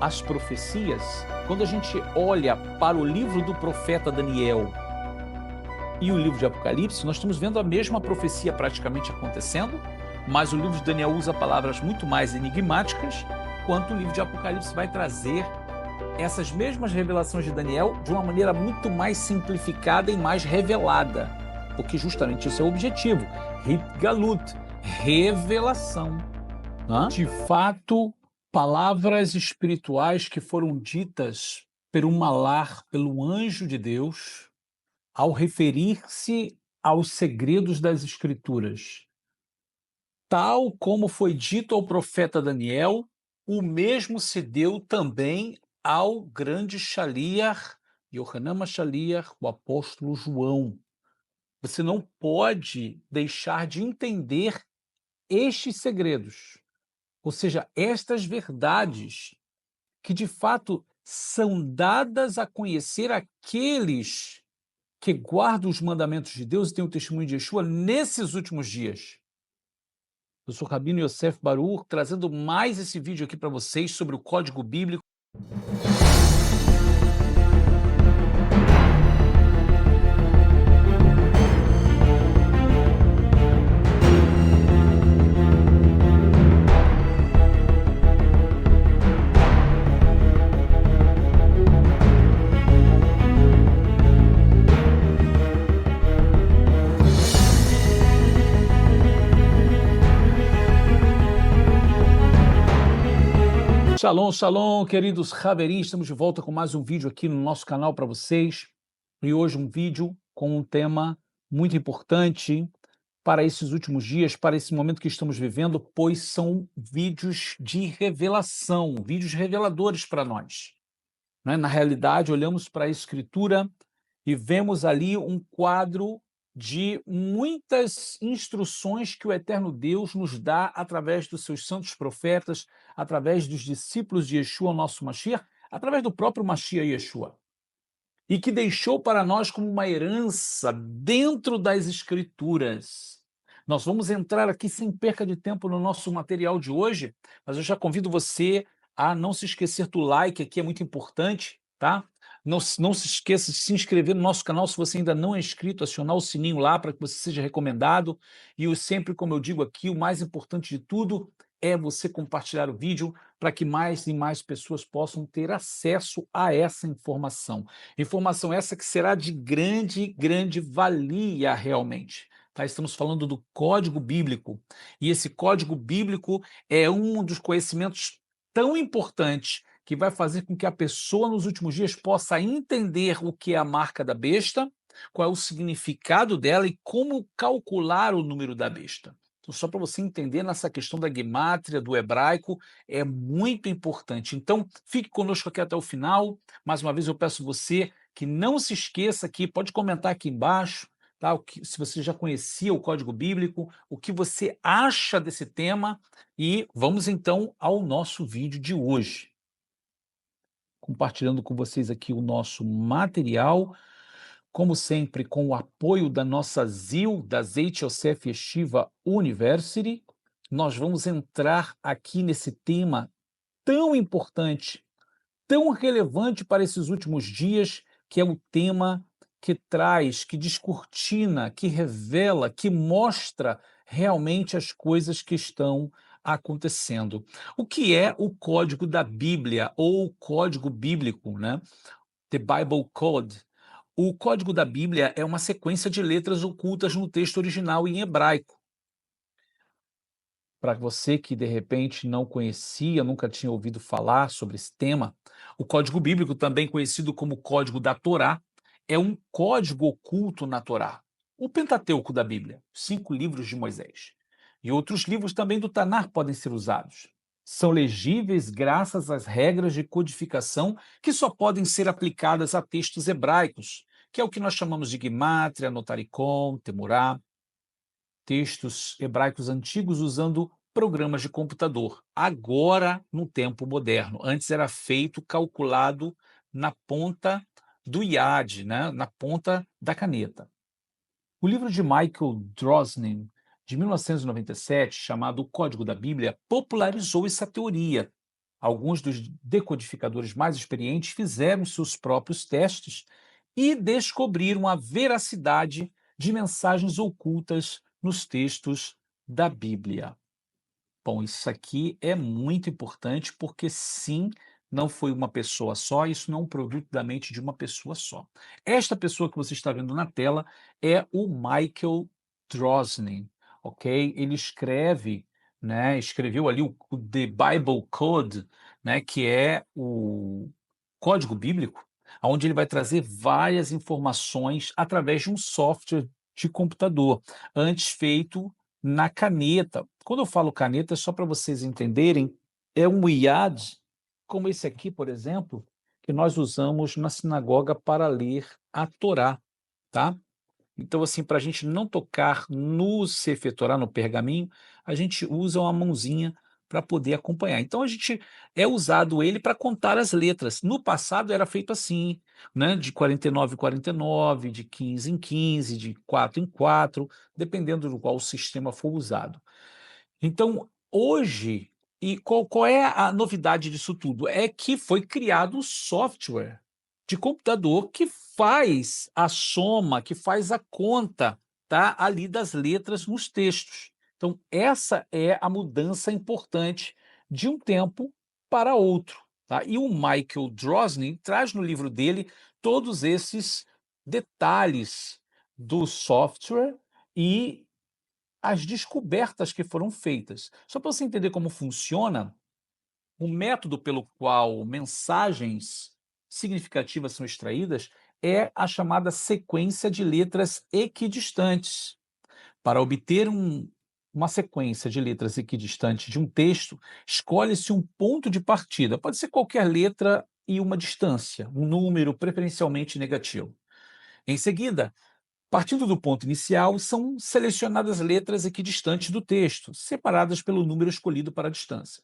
as profecias, quando a gente olha para o livro do profeta Daniel e o livro de Apocalipse, nós estamos vendo a mesma profecia praticamente acontecendo, mas o livro de Daniel usa palavras muito mais enigmáticas, quanto o livro de Apocalipse vai trazer essas mesmas revelações de Daniel de uma maneira muito mais simplificada e mais revelada, porque justamente esse é o objetivo, Galut, revelação. De fato, palavras espirituais que foram ditas por um malar, pelo anjo de Deus, ao referir-se aos segredos das Escrituras. Tal como foi dito ao profeta Daniel, o mesmo se deu também ao grande Shaliach, Yohanan Shaliach, o apóstolo João. Você não pode deixar de entender estes segredos, ou seja, estas verdades que de fato são dadas a conhecer aqueles que guardam os mandamentos de Deus e têm o testemunho de Yeshua nesses últimos dias. Eu sou Rabino Yosef Baruch, trazendo mais esse vídeo aqui para vocês sobre o Código Bíblico. Shalom, shalom, queridos Haverim, estamos de volta com mais um vídeo aqui no nosso canal para vocês. E hoje um vídeo com um tema muito importante para esses últimos dias, para esse momento que estamos vivendo, pois são vídeos de revelação, vídeos reveladores para nós. Na realidade, olhamos para a Escritura e vemos ali um quadro de muitas instruções que o eterno Deus nos dá através dos seus santos profetas, através dos discípulos de Yeshua, nosso Mashiach, através do próprio Mashiach Yeshua, e que deixou para nós como uma herança dentro das Escrituras. Nós vamos entrar aqui sem perca de tempo no nosso material de hoje, mas eu já convido você a não se esquecer do like, aqui é muito importante, tá? Não se esqueça de se inscrever no nosso canal se você ainda não é inscrito, acionar o sininho lá para que você seja recomendado. E sempre, como eu digo aqui, o mais importante de tudo é você compartilhar o vídeo para que mais e mais pessoas possam ter acesso a essa informação. Informação essa que será de grande valia realmente. Tá? Estamos falando do Código Bíblico. E esse Código Bíblico é um dos conhecimentos tão importantes que vai fazer com que a pessoa nos últimos dias possa entender o que é a marca da besta, qual é o significado dela e como calcular o número da besta. Então, só para você entender nessa questão da gemátria, do hebraico, é muito importante. Então, fique conosco aqui até o final. Mais uma vez, eu peço você que não se esqueça aqui, pode comentar aqui embaixo, tá? Se você já conhecia o Código Bíblico, o que você acha desse tema, e vamos então ao nosso vídeo de hoje. Compartilhando com vocês aqui o nosso material, como sempre, com o apoio da nossa ZIL, da Zeit Yosef Yeshiva University. Nós vamos entrar aqui nesse tema tão importante, tão relevante para esses últimos dias, que é o tema que traz, que descortina, que revela, que mostra realmente as coisas que estão acontecendo. O que é o código da Bíblia, ou o código bíblico, né? The Bible Code. O código da Bíblia é uma sequência de letras ocultas no texto original em hebraico. Para você que, de repente, não conhecia, nunca tinha ouvido falar sobre esse tema, o Código Bíblico, também conhecido como Código da Torá, é um código oculto na Torá. O Pentateuco da Bíblia, 5 livros de Moisés. E outros livros também do Tanar podem ser usados. São legíveis graças às regras de codificação que só podem ser aplicadas a textos hebraicos, que é o que nós chamamos de Gemátria, Notaricon, Temurá, textos hebraicos antigos usando programas de computador. Agora, no tempo moderno. Antes era feito, calculado na ponta do iad, né? Na ponta da caneta. O livro de Michael Drosnin, de 1997, chamado O Código da Bíblia, popularizou essa teoria. Alguns dos decodificadores mais experientes fizeram seus próprios testes e descobriram a veracidade de mensagens ocultas nos textos da Bíblia. Bom, isso aqui é muito importante porque, sim, não foi uma pessoa só, isso não é um produto da mente de uma pessoa só. Esta pessoa que você está vendo na tela é o Michael Drosnin, ok? Ele escreve, né, escreveu ali o The Bible Code, né, que é o código bíblico, onde ele vai trazer várias informações através de um software de computador, antes feito na caneta. Quando eu falo caneta, só para vocês entenderem, é um iad, como esse aqui, por exemplo, que nós usamos na sinagoga para ler a Torá, tá? Então, assim, para a gente não tocar no Sefer Torá, no pergaminho, a gente usa uma mãozinha para poder acompanhar. Então, a gente é usado ele para contar as letras. No passado era feito assim, né? De 49 em 49, de 15 em 15, de 4 em 4, dependendo do qual o sistema for usado. Então, hoje, e qual é a novidade disso tudo? É que foi criado software de computador que faz a soma, que faz a conta, tá, ali das letras nos textos. Então, essa é a mudança importante de um tempo para outro, tá? E o Michael Drosnin traz no livro dele todos esses detalhes do software e as descobertas que foram feitas. Só para você entender como funciona, o método pelo qual mensagens significativas são extraídas é a chamada sequência de letras equidistantes. Para obter uma sequência de letras equidistantes de um texto, escolhe-se um ponto de partida. Pode ser qualquer letra e uma distância, um número preferencialmente negativo. Em seguida, partindo do ponto inicial, são selecionadas letras equidistantes do texto, separadas pelo número escolhido para a distância.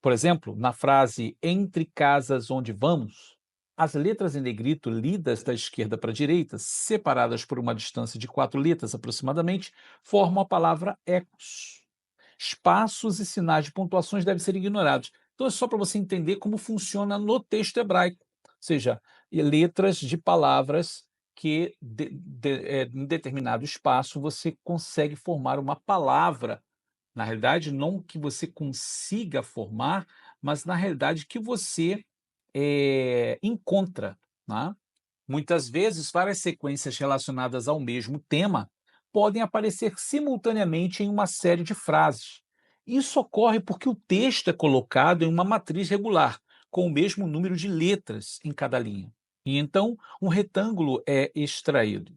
Por exemplo, na frase "entre casas onde vamos", as letras em negrito lidas da esquerda para a direita, separadas por uma distância de 4 letras aproximadamente, formam a palavra ecos. Espaços e sinais de pontuações devem ser ignorados. Então é só para você entender como funciona no texto hebraico, ou seja, letras de palavras que em determinado espaço você consegue formar uma palavra. Na realidade, não que você consiga formar, mas na realidade que você encontra, né? Muitas vezes, várias sequências relacionadas ao mesmo tema podem aparecer simultaneamente em uma série de frases. Isso ocorre porque o texto é colocado em uma matriz regular, com o mesmo número de letras em cada linha. E então, um retângulo é extraído.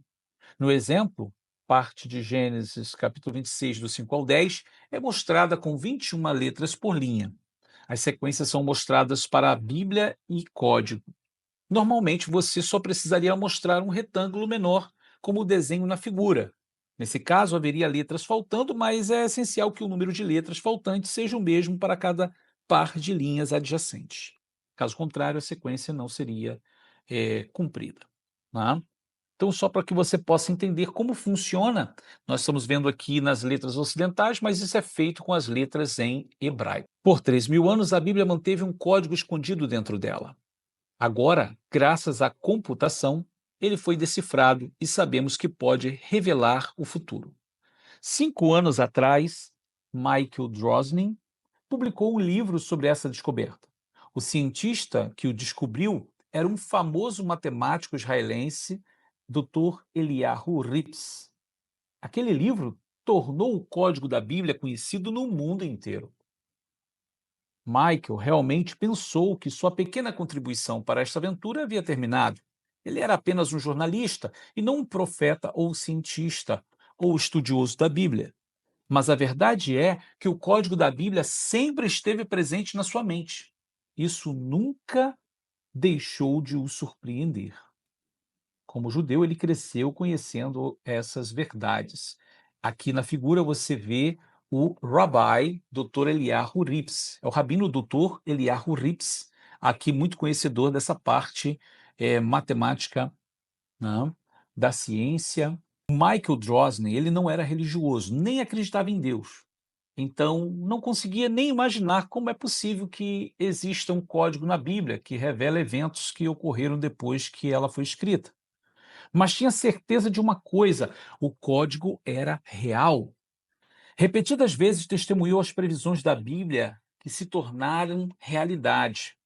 No exemplo, parte de Gênesis, capítulo 26, do 5 ao 10, é mostrada com 21 letras por linha. As sequências são mostradas para a Bíblia e código. Normalmente, você só precisaria mostrar um retângulo menor, como o desenho na figura. Nesse caso, haveria letras faltando, mas é essencial que o número de letras faltantes seja o mesmo para cada par de linhas adjacentes. Caso contrário, a sequência não seria cumprida. Tá? Então, só para que você possa entender como funciona, nós estamos vendo aqui nas letras ocidentais, mas isso é feito com as letras em hebraico. Por 3.000 anos, a Bíblia manteve um código escondido dentro dela. Agora, graças à computação, ele foi decifrado e sabemos que pode revelar o futuro. 5 anos atrás, Michael Drosnin publicou um livro sobre essa descoberta. O cientista que o descobriu era um famoso matemático israelense, Dr. Eliyahu Rips. Aquele livro tornou o código da Bíblia conhecido no mundo inteiro. Michael realmente pensou que sua pequena contribuição para esta aventura havia terminado. Ele era apenas um jornalista e não um profeta ou cientista ou estudioso da Bíblia. Mas a verdade é que o código da Bíblia sempre esteve presente na sua mente. Isso nunca deixou de o surpreender. Como judeu, ele cresceu conhecendo essas verdades. Aqui na figura você vê o Rabbi Dr. Eliyahu Rips. É o rabino Dr. Eliyahu Rips, aqui muito conhecedor dessa parte matemática, né, da ciência. Michael Drosnin, ele não era religioso, nem acreditava em Deus. Então, não conseguia nem imaginar como é possível que exista um código na Bíblia que revela eventos que ocorreram depois que ela foi escrita. Mas tinha certeza de uma coisa: o código era real. Repetidas vezes testemunhou as previsões da Bíblia que se tornaram realidade.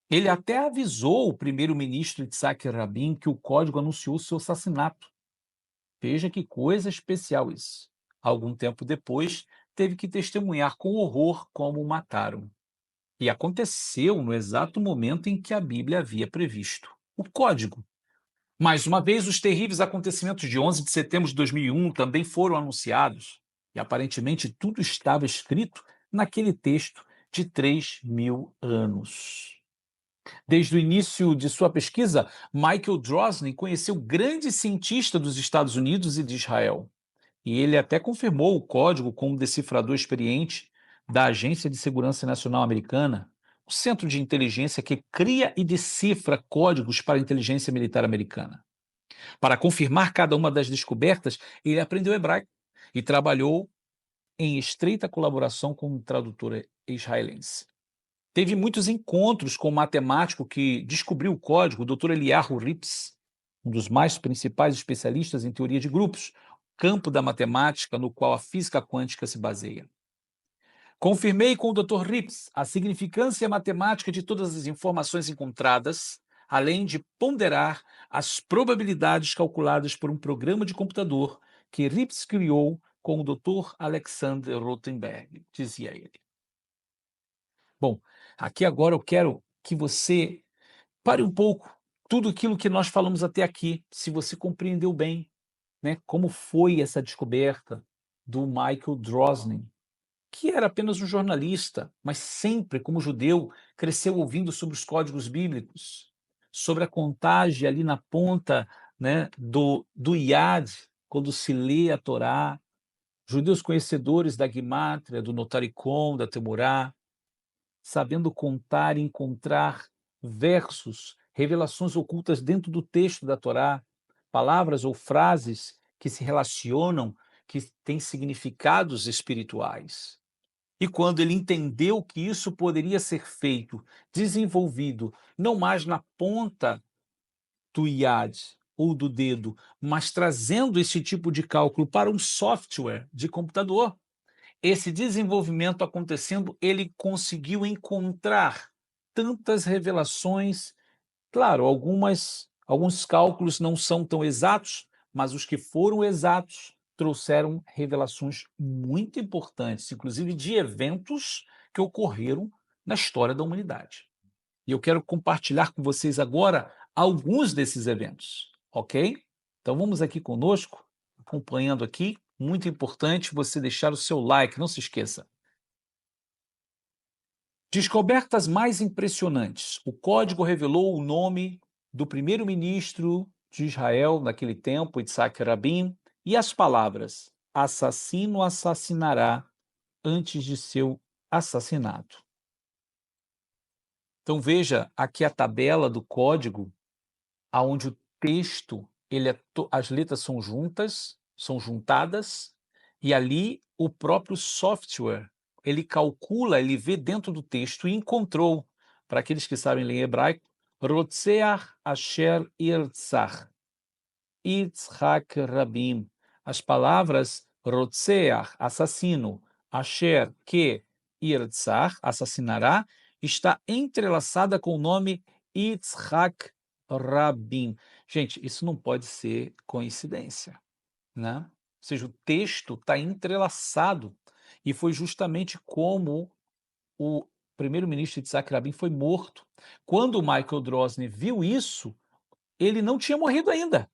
Ele até avisou o primeiro-ministro Yitzhak Rabin que o código anunciou seu assassinato. Veja que coisa especial isso. Algum tempo depois, teve que testemunhar com horror como o mataram. E aconteceu no exato momento em que a Bíblia havia previsto. O código. Mais uma vez, os terríveis acontecimentos de 11 de setembro de 2001 também foram anunciados. E aparentemente tudo estava escrito naquele texto de 3.000 anos. Desde o início de sua pesquisa, Michael Drosnin conheceu grandes cientistas dos Estados Unidos e de Israel. E ele até confirmou o código como decifrador experiente da Agência de Segurança Nacional Americana, o centro de inteligência que cria e decifra códigos para a inteligência militar americana. Para confirmar cada uma das descobertas, ele aprendeu hebraico e trabalhou em estreita colaboração com um tradutor israelense. Teve muitos encontros com o matemático que descobriu o código, o Dr. Eliyahu Rips, um dos mais principais especialistas em teoria de grupos, campo da matemática no qual a física quântica se baseia. Confirmei com o Dr. Rips a significância matemática de todas as informações encontradas, além de ponderar as probabilidades calculadas por um programa de computador que Rips criou com o Dr. Alexander Rothenberg, dizia ele. Bom, aqui agora eu quero que você pare um pouco tudo aquilo que nós falamos até aqui, se você compreendeu bem, né, como foi essa descoberta do Michael Drosnin, que era apenas um jornalista, mas sempre, como judeu, cresceu ouvindo sobre os códigos bíblicos, sobre a contagem ali na ponta, né, do Iad, quando se lê a Torá, judeus conhecedores da Gimátria, do Notaricon, da Temurá, sabendo contar e encontrar versos, revelações ocultas dentro do texto da Torá, palavras ou frases que se relacionam, que têm significados espirituais. E quando ele entendeu que isso poderia ser feito, desenvolvido, não mais na ponta do iad ou do dedo, mas trazendo esse tipo de cálculo para um software de computador, esse desenvolvimento acontecendo, ele conseguiu encontrar tantas revelações. Claro, alguns cálculos não são tão exatos, mas os que foram exatos trouxeram revelações muito importantes, inclusive de eventos que ocorreram na história da humanidade. E eu quero compartilhar com vocês agora alguns desses eventos, ok? Então vamos aqui conosco, acompanhando aqui. Muito importante você deixar o seu like, não se esqueça. Descobertas mais impressionantes. O código revelou o nome do primeiro-ministro de Israel naquele tempo, Yitzhak Rabin, e as palavras: assassino assassinará antes de seu assassinato. Então veja aqui a tabela do código, aonde o texto, as letras são juntas, são juntadas, e ali o próprio software, ele calcula, ele vê dentro do texto e encontrou, para aqueles que sabem ler hebraico, Rotzeach Asher Irtzach, Yitzhak Rabin. As palavras Rotzeach, assassino, Asher, que, Irtzach, assassinará, está entrelaçada com o nome Yitzhak Rabin. Gente, isso não pode ser coincidência, né? Ou seja, o texto está entrelaçado e foi justamente como o primeiro-ministro Yitzhak Rabin foi morto. Quando o Michael Drosnin viu isso, ele não tinha morrido ainda.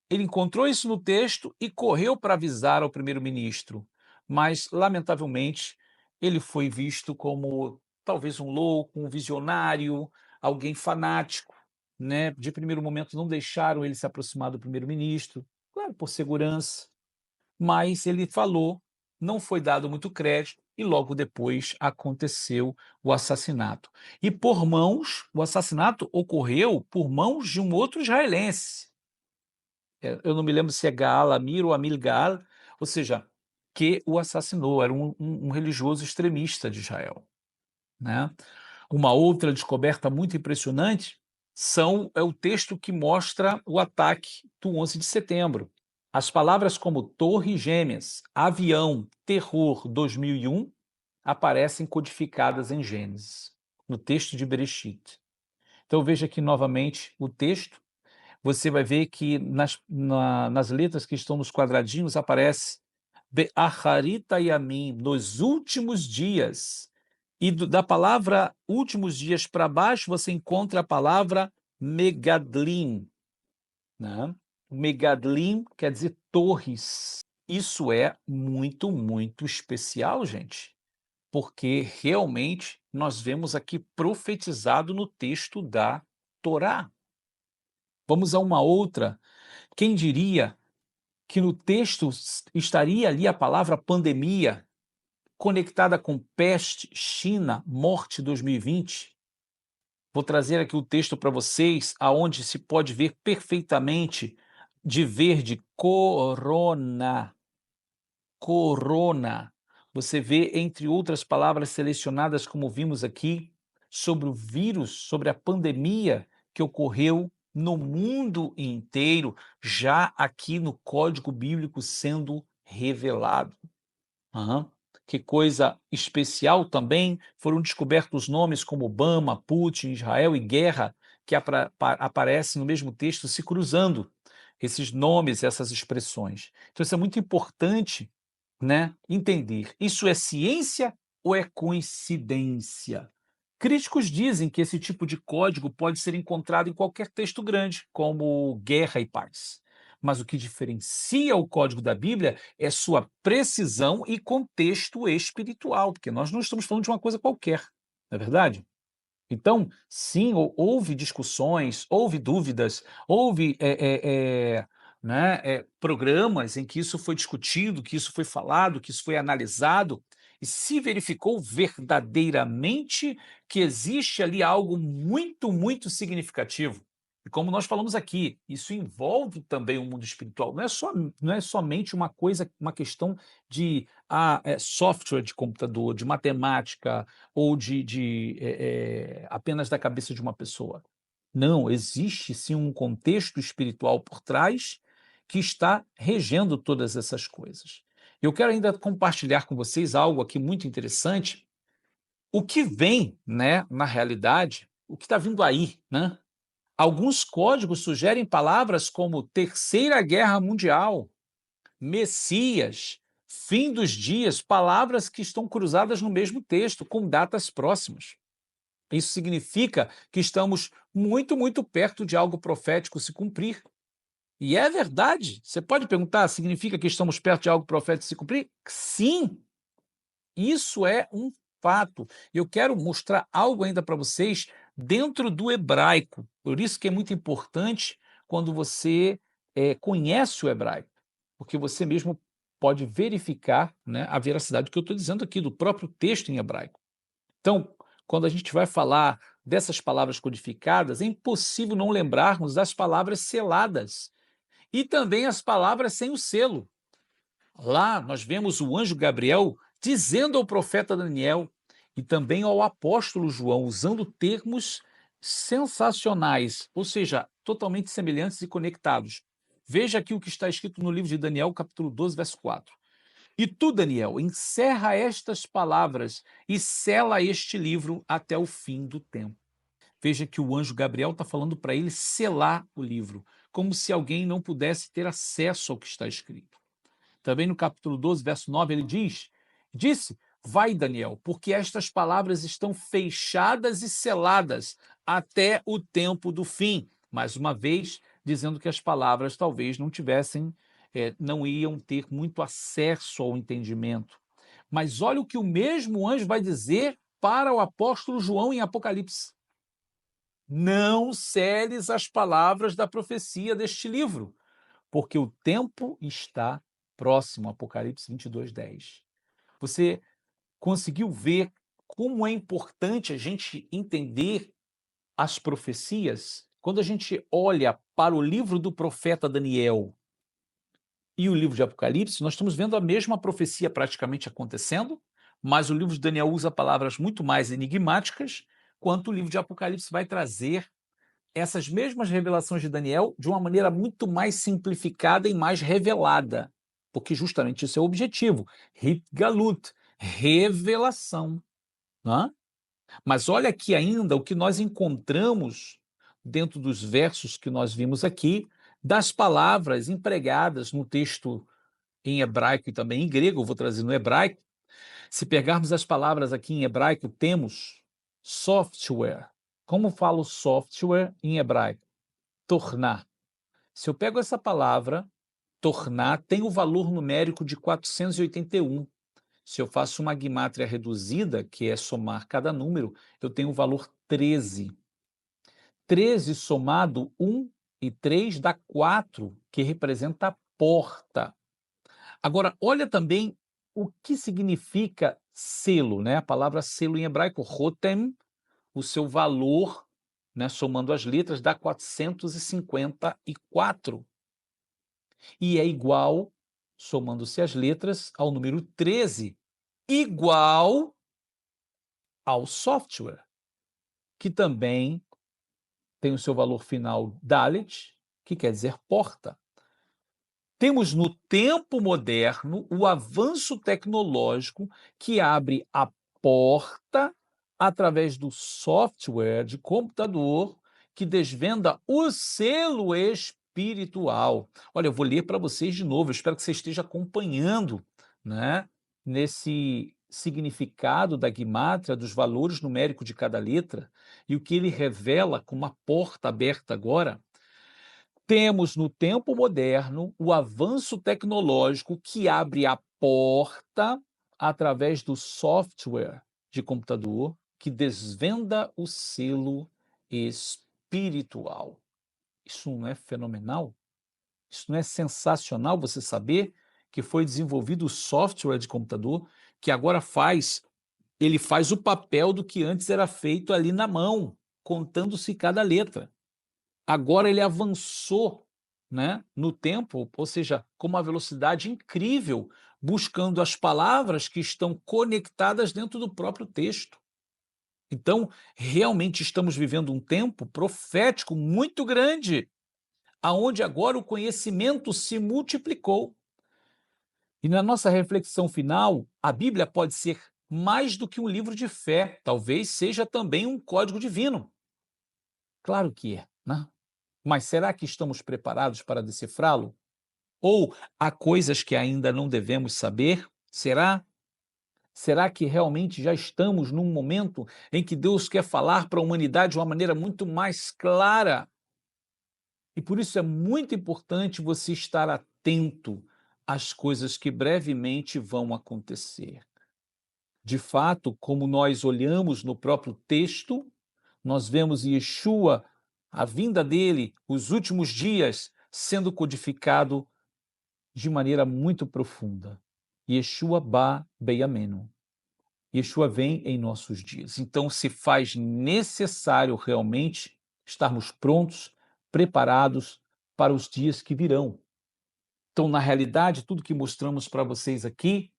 Ele encontrou isso no texto e correu para avisar ao primeiro-ministro, mas, lamentavelmente, ele foi visto como talvez um louco, um visionário, alguém fanático, né? De primeiro momento não deixaram ele se aproximar do primeiro-ministro, claro, por segurança, mas ele falou, não foi dado muito crédito e logo depois aconteceu o assassinato. E o assassinato ocorreu por mãos de um outro israelense. Eu não me lembro se é Gaal Amir ou Amil Gaal, ou seja, que o assassinou, era um religioso extremista de Israel, né? Uma outra descoberta muito impressionante é o texto que mostra o ataque do 11 de setembro. As palavras como Torre Gêmeas, avião, terror 2001 aparecem codificadas em Gênesis, no texto de Bereshit. Então veja aqui novamente o texto, você vai ver que nas letras que estão nos quadradinhos aparece Be'acharita Yamim, nos últimos dias. E da palavra últimos dias para baixo você encontra a palavra Megadlim, né? Megadlim quer dizer torres. Isso é muito, muito especial, gente, porque realmente nós vemos aqui profetizado no texto da Torá. Vamos a uma outra. Quem diria que no texto estaria ali a palavra pandemia, conectada com peste, China, morte 2020? Vou trazer aqui o texto para vocês, aonde se pode ver perfeitamente de verde, corona. Corona. Você vê, entre outras palavras selecionadas, como vimos aqui, sobre o vírus, sobre a pandemia que ocorreu no mundo inteiro, já aqui no Código Bíblico sendo revelado. Aham. Que coisa especial também, foram descobertos nomes como Obama, Putin, Israel e guerra, que aparecem no mesmo texto se cruzando, esses nomes, essas expressões. Então isso é muito importante, né, entender. Isso é ciência ou é coincidência? Críticos dizem que esse tipo de código pode ser encontrado em qualquer texto grande, como guerra e paz. Mas o que diferencia o código da Bíblia é sua precisão e contexto espiritual, porque nós não estamos falando de uma coisa qualquer, não é verdade? Então, sim, houve discussões, houve dúvidas, houve né, programas em que isso foi discutido, que isso foi falado, que isso foi analisado, e se verificou verdadeiramente que existe ali algo muito, muito significativo. E como nós falamos aqui, isso envolve também o mundo espiritual. Não é somente uma coisa, uma questão de software de computador, de matemática, ou apenas da cabeça de uma pessoa. Não, existe sim um contexto espiritual por trás que está regendo todas essas coisas. Eu quero ainda compartilhar com vocês algo aqui muito interessante. O que vem, né, na realidade, o que está vindo aí, né? Alguns códigos sugerem palavras como Terceira Guerra Mundial, Messias, fim dos dias, palavras que estão cruzadas no mesmo texto, com datas próximas. Isso significa que estamos muito, muito perto de algo profético se cumprir. E é verdade. Você pode perguntar, significa que estamos perto de algo profético se cumprir? Sim, isso é um fato. Eu quero mostrar algo ainda para vocês dentro do hebraico. Por isso que é muito importante quando você conhece o hebraico, porque você mesmo pode verificar, né, a veracidade do que eu estou dizendo aqui, do próprio texto em hebraico. Então, quando a gente vai falar dessas palavras codificadas, é impossível não lembrarmos das palavras seladas e também as palavras sem o selo. Lá nós vemos o anjo Gabriel dizendo ao profeta Daniel e também ao apóstolo João, usando termos sensacionais, ou seja, totalmente semelhantes e conectados. Veja aqui o que está escrito no livro de Daniel, capítulo 12, verso 4. E tu, Daniel, encerra estas palavras e sela este livro até o fim do tempo. Veja que o anjo Gabriel está falando para ele selar o livro, como se alguém não pudesse ter acesso ao que está escrito. Também no capítulo 12, verso 9, ele disse, vai, Daniel, porque estas palavras estão fechadas e seladas até o tempo do fim. Mais uma vez, dizendo que as palavras talvez não iam ter muito acesso ao entendimento. Mas olha o que o mesmo anjo vai dizer para o apóstolo João em Apocalipse. Não seles as palavras da profecia deste livro, porque o tempo está próximo. Apocalipse 22, 10. Você conseguiu ver como é importante a gente entender as profecias? Quando a gente olha para o livro do profeta Daniel e o livro de Apocalipse, nós estamos vendo a mesma profecia praticamente acontecendo, mas o livro de Daniel usa palavras muito mais enigmáticas, quanto o livro de Apocalipse vai trazer essas mesmas revelações de Daniel de uma maneira muito mais simplificada e mais revelada, porque justamente isso é o objetivo, Hitgalut, revelação. Né? Mas olha aqui ainda o que nós encontramos dentro dos versos que nós vimos aqui, das palavras empregadas no texto em hebraico e também em grego, eu vou trazer no hebraico. Se pegarmos as palavras aqui em hebraico, temos software. Como falo software em hebraico? Tornar. Se eu pego essa palavra, tornar, tem o valor numérico de 481. Se eu faço uma gimátria reduzida, que é somar cada número, eu tenho o valor 13. 13 somado 1 e 3 dá 4, que representa a porta. Agora, olha também o que significa selo, né? A palavra selo em hebraico, rotem, o seu valor, né, somando as letras, dá 454. E é igual, somando-se as letras, ao número 13, igual ao software, que também tem o seu valor final Dalet, que quer dizer porta. Temos no tempo moderno o avanço tecnológico que abre a porta através do software de computador que desvenda o selo espiritual. Olha, eu vou ler para vocês de novo, eu espero que você esteja acompanhando, né, nesse significado da guimátria, dos valores numéricos de cada letra, e o que ele revela com uma porta aberta agora. Temos no tempo moderno o avanço tecnológico que abre a porta através do software de computador que desvenda o selo espiritual. Isso não é fenomenal? Isso não é sensacional você saber que foi desenvolvido o software de computador que agora ele faz o papel do que antes era feito ali na mão, contando-se cada letra. Agora ele avançou, né, no tempo, ou seja, com uma velocidade incrível, buscando as palavras que estão conectadas dentro do próprio texto. Então, realmente estamos vivendo um tempo profético muito grande, aonde agora o conhecimento se multiplicou. E na nossa reflexão final, a Bíblia pode ser mais do que um livro de fé, talvez seja também um código divino. Claro que é, né? Mas será que estamos preparados para decifrá-lo? Ou há coisas que ainda não devemos saber? Será? Será que realmente já estamos num momento em que Deus quer falar para a humanidade de uma maneira muito mais clara? E por isso é muito importante você estar atento às coisas que brevemente vão acontecer. De fato, como nós olhamos no próprio texto, nós vemos Yeshua, a vinda dele, os últimos dias, sendo codificado de maneira muito profunda. Yeshua ba beyamenu. Yeshua vem em nossos dias. Então, se faz necessário realmente estarmos prontos, preparados para os dias que virão. Então, na realidade, tudo que mostramos para vocês aqui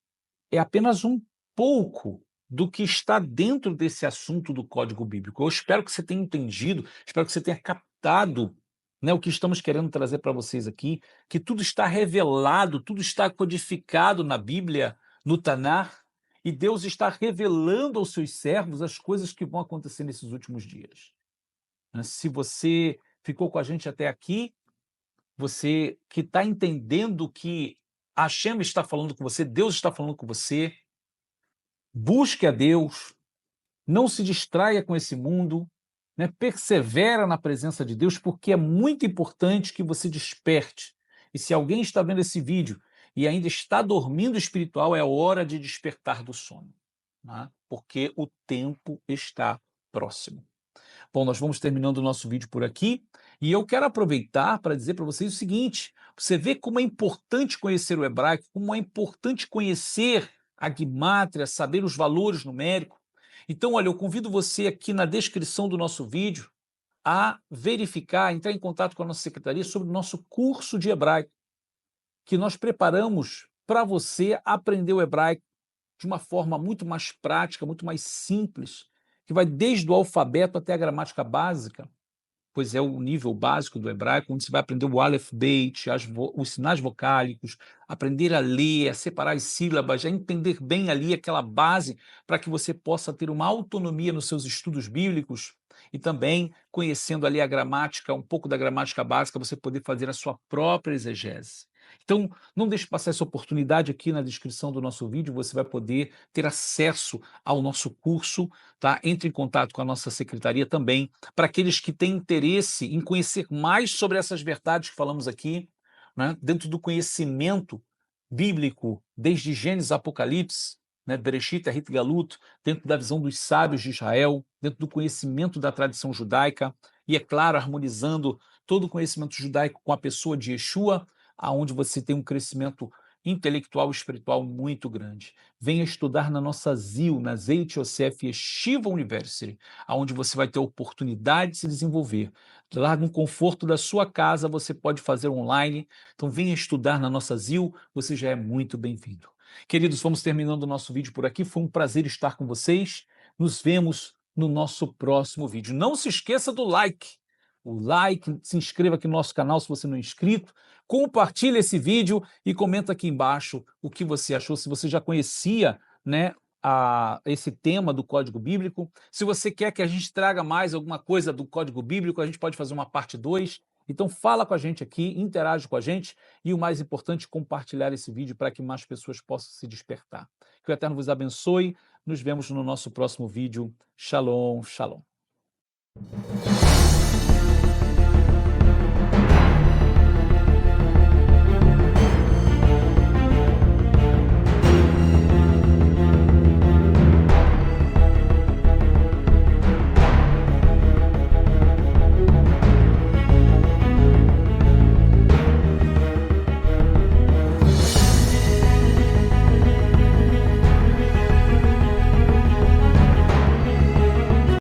é apenas um pouco do que está dentro desse assunto do Código Bíblico. Eu espero que você tenha entendido, espero que você tenha captado, né, o que estamos querendo trazer para vocês aqui, que tudo está revelado, tudo está codificado na Bíblia, no Tanar, e Deus está revelando aos seus servos as coisas que vão acontecer nesses últimos dias. Se você ficou com a gente até aqui, você que está entendendo que a Hashem está falando com você, Deus está falando com você, busque a Deus, não se distraia com esse mundo, né? Persevera na presença de Deus, porque é muito importante que você desperte. E se alguém está vendo esse vídeo e ainda está dormindo espiritual, é hora de despertar do sono, né? Porque o tempo está próximo. Bom, nós vamos terminando o nosso vídeo por aqui, e eu quero aproveitar para dizer para vocês o seguinte: você vê como é importante conhecer o hebraico, como é importante conhecer a gimátria, saber os valores numéricos. Então, olha, eu convido você aqui na descrição do nosso vídeo a verificar, entrar em contato com a nossa secretaria sobre o nosso curso de hebraico, que nós preparamos para você aprender o hebraico de uma forma muito mais prática, muito mais simples, que vai desde o alfabeto até a gramática básica, pois é o nível básico do hebraico, onde você vai aprender o Aleph Beit, os sinais vocálicos, aprender a ler, a separar as sílabas, a entender bem ali aquela base para que você possa ter uma autonomia nos seus estudos bíblicos e também conhecendo ali a gramática, um pouco da gramática básica, você poder fazer a sua própria exegese. Então, não deixe passar essa oportunidade aqui na descrição do nosso vídeo, você vai poder ter acesso ao nosso curso, tá? Entre em contato com a nossa secretaria também, para aqueles que têm interesse em conhecer mais sobre essas verdades que falamos aqui, né, dentro do conhecimento bíblico, desde Gênesis a Apocalipse, né, Bereshit, Ahit, Galut, dentro da visão dos sábios de Israel, dentro do conhecimento da tradição judaica, e, é claro, harmonizando todo o conhecimento judaico com a pessoa de Yeshua, aonde você tem um crescimento intelectual e espiritual muito grande. Venha estudar na nossa ZIL, na Zeit Yosef Yeshiva University, onde você vai ter a oportunidade de se desenvolver. Lá no conforto da sua casa, você pode fazer online. Então, venha estudar na nossa ZIL, você já é muito bem-vindo. Queridos, vamos terminando o nosso vídeo por aqui. Foi um prazer estar com vocês. Nos vemos no nosso próximo vídeo. Não se esqueça do like. O like, se inscreva aqui no nosso canal se você não é inscrito, compartilhe esse vídeo e comenta aqui embaixo o que você achou, se você já conhecia, né, esse tema do Código Bíblico. Se você quer que a gente traga mais alguma coisa do Código Bíblico, a gente pode fazer uma parte 2. Então fala com a gente aqui, interage com a gente e o mais importante, compartilhar esse vídeo para que mais pessoas possam se despertar. Que o Eterno vos abençoe. Nos vemos no nosso próximo vídeo. Shalom, shalom.